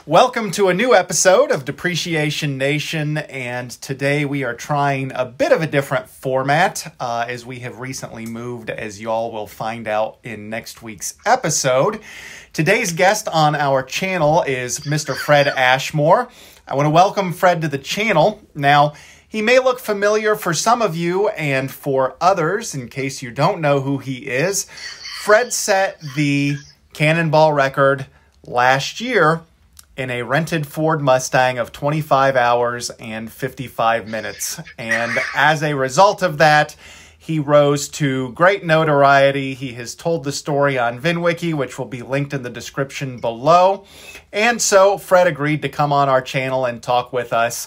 Welcome to a new episode of Depreciation Nation, and today we are trying a bit of a different format as we have recently moved, as y'all will find out in next week's episode. Today's guest on our channel is Mr. Fred Ashmore. I want to welcome Fred to the channel. Now, he may look familiar for some of you, and for others, in case you don't know who he is, Fred set the Cannonball record last year in a rented Ford Mustang of 25 hours and 55 minutes. And as a result of that, he rose to great notoriety. He has told the story on VinWiki, which will be linked in the description below. And so Fred agreed to come on our channel and talk with us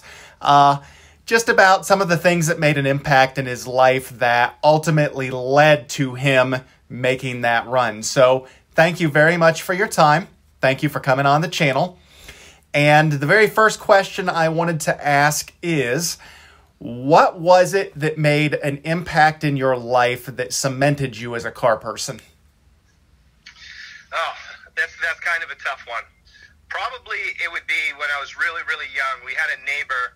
just about some of the things that made an impact in his life that ultimately led to him making that run. So thank you very much for your time. Thank you for coming on the channel. And the very first question I wanted to ask is, what was it that made an impact in your life that cemented you as a car person? Oh, that's kind of a tough one. Probably it would be when I was really, really young. We had a neighbor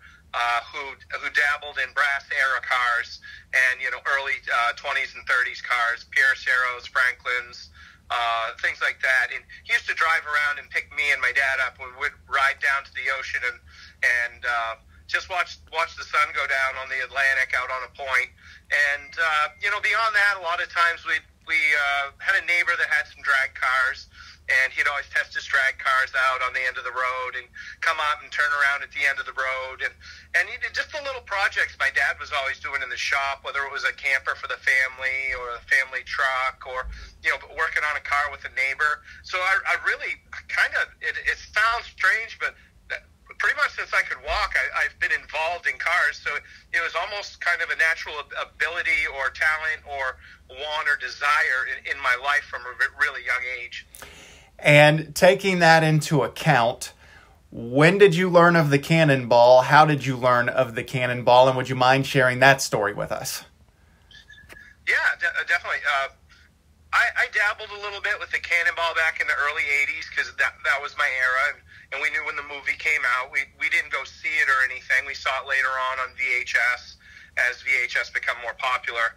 who dabbled in brass era cars and, early 20s and 30s cars, Pierce Arrows, Franklins, things like that. And he used to drive around and pick me and my dad up. We would ride down to the ocean and just watch the sun go down on the Atlantic out on a point. And beyond that, a lot of times we had a neighbor that had some drag cars, and he'd always test his drag cars out on the end of the road and come out and turn around at the end of the road. And he did just the little projects my dad was always doing in the shop, whether it was a camper for the family or a family truck or, working on a car with a neighbor. So I really it sounds strange, but pretty much since I could walk, I've been involved in cars. So it was almost kind of a natural ability or talent or want or desire in my life from a really young age. And taking that into account, when did you learn of the Cannonball? How did you learn of the Cannonball? And would you mind sharing that story with us? Yeah, definitely. I dabbled a little bit with the Cannonball back in the early 80s because that was my era. And we knew when the movie came out. We didn't go see it or anything. We saw it later on VHS as VHS become more popular.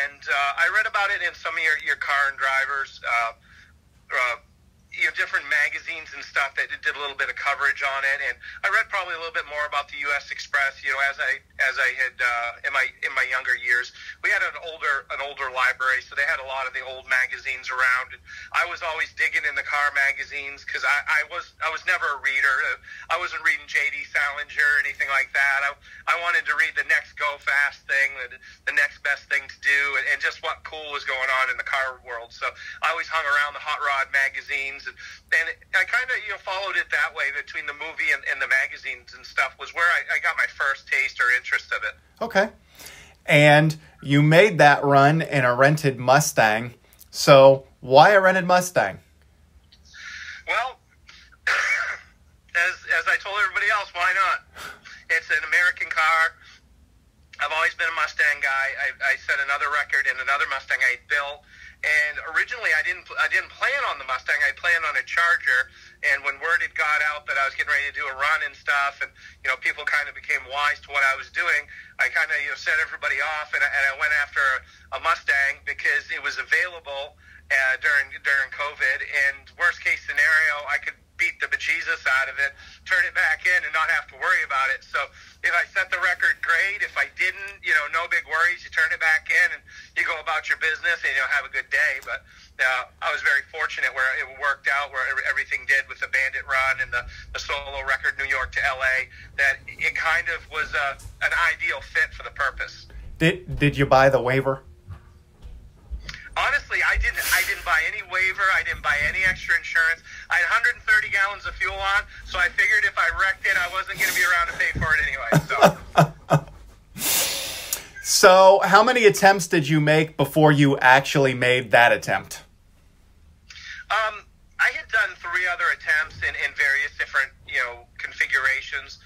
And I read about it in some of your car and drivers, different magazines and stuff that did a little bit of coverage on it. And I read probably a little bit more about the U.S. Express, as I had in my younger years. We had an older library, so they had a lot of the old magazines around. And I was always digging in the car magazines because I was never a reader. I wasn't reading J.D. Salinger or anything like that. I wanted to read the next go fast thing, the next best thing to do, and just what cool was going on in the car world. So I always hung around the hot rod magazines, and I kind of followed it that way between the movie and the magazines and stuff was where I got my first taste or interest of it. Okay. And you made that run in a rented Mustang. So why a rented Mustang? Well, as I told everybody else, why not? It's an American car. I've always been a Mustang guy. I set another record in another Mustang I built. And originally, I didn't plan on the Mustang. I planned on a Charger. And when word had got out that I was getting ready to do a run and stuff, and people kind of became wise to what I was doing, I kind of set everybody off, and I went after a Mustang because it was available during COVID. And worst case scenario, I could beat the bejesus out of it, turn it back in, and not have to worry about it. So if I set the record, great. If I didn't, no big worries. You turn it back in and you go about your business and have a good day. But I was very fortunate where it worked out, where everything did with the Bandit Run and the solo record, New York to LA, that it kind of was an ideal fit for the purpose. Did you buy the waiver? Honestly, I didn't buy any waiver. I didn't buy any extra insurance. I had 130 gallons of fuel on, so I figured if I wrecked it, I wasn't going to be around to pay for it anyway. So how many attempts did you make before you actually made that attempt? I had done 3 other attempts in various different, configurations.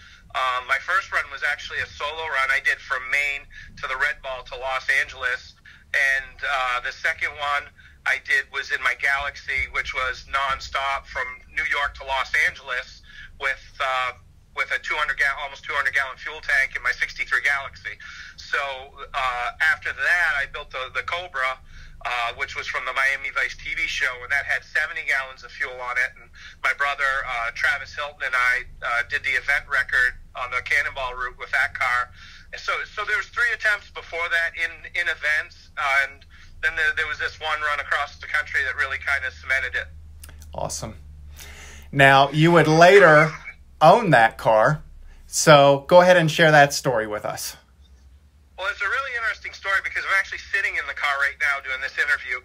My first run was actually a solo run I did from Maine to the Red Ball to Los Angeles. And the second one I did was in my Galaxy, which was nonstop from New York to Los Angeles, with a almost 200 gallon fuel tank in my '63 Galaxy. So after that, I built the Cobra, which was from the Miami Vice TV show, and that had 70 gallons of fuel on it. And my brother Travis Hilton and I did the event record on the Cannonball route with that car. And so there was 3 attempts before that in events, and then there was this one run across the country that really kind of cemented it. Awesome. Now, you would later own that car, so go ahead and share that story with us. Well, it's a really interesting story because I'm actually sitting in the car right now doing this interview.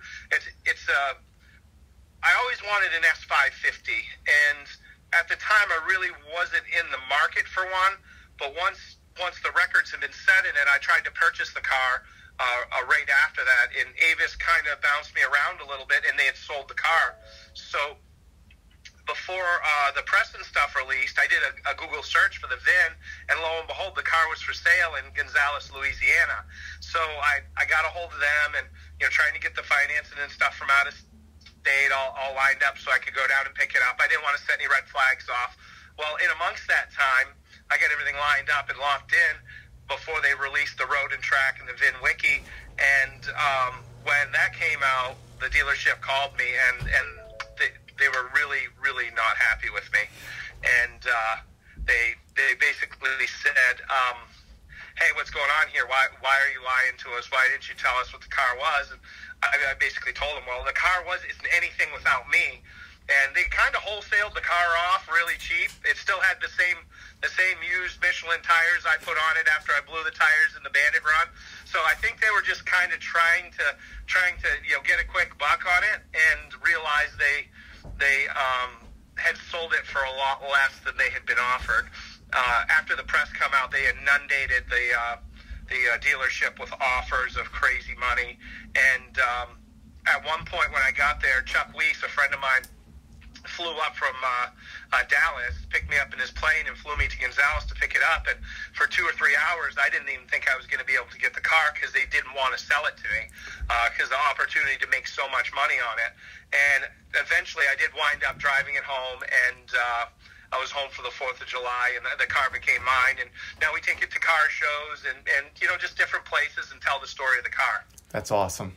I always wanted an S550, and at the time I really wasn't in the market for one, but once the records had been set in it, I tried to purchase the car right after that, and Avis kind of bounced me around a little bit, and they had sold the car. So before the press and stuff released, I did a Google search for the VIN, and lo and behold, the car was for sale in Gonzales, Louisiana. So I got a hold of them, and trying to get the financing and stuff from out of state all lined up so I could go down and pick it up. I didn't want to set any red flags off. Well, in amongst that time, I got everything lined up and locked in before they released the road and track and the VIN wiki. And when that came out, the dealership called me, and they were really, really not happy with me. And they basically said, hey, what's going on here? Why are you lying to us? Why didn't you tell us what the car was? And I basically told them, well, the car isn't anything without me. And they kind of wholesaled the car off really cheap. It still had the same used Michelin tires I put on it after I blew the tires in the Bandit Run. So I think they were just kind of trying to get a quick buck on it, and realized they had sold it for a lot less than they had been offered. After the press come out, they inundated the dealership with offers of crazy money. And at one point when I got there, Chuck Weiss, a friend of mine, flew up from Dallas, picked me up in his plane, and flew me to Gonzales to pick it up. And for 2 or 3 hours, I didn't even think I was going to be able to get the car because they didn't want to sell it to me, because the opportunity to make so much money on it. And eventually I did wind up driving it home, and I was home for the 4th of July, and the car became mine. And now we take it to car shows and just different places and tell the story of the car. That's awesome.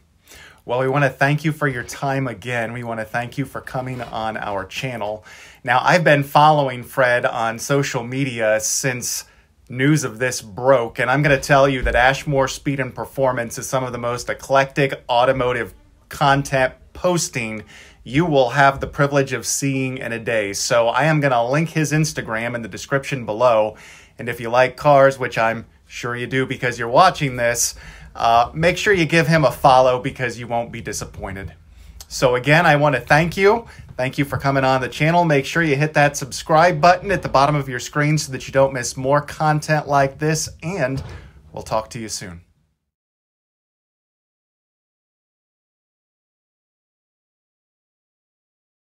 Well, we want to thank you for your time again. We want to thank you for coming on our channel. Now, I've been following Fred on social media since news of this broke, and I'm going to tell you that Ashmore Speed and Performance is some of the most eclectic automotive content posting you will have the privilege of seeing in a day. So I am going to link his Instagram in the description below, and if you like cars, which I'm sure you do because you're watching this, make sure you give him a follow because you won't be disappointed. So again, I want to thank you. Thank you for coming on the channel. Make sure you hit that subscribe button at the bottom of your screen so that you don't miss more content like this, and we'll talk to you soon.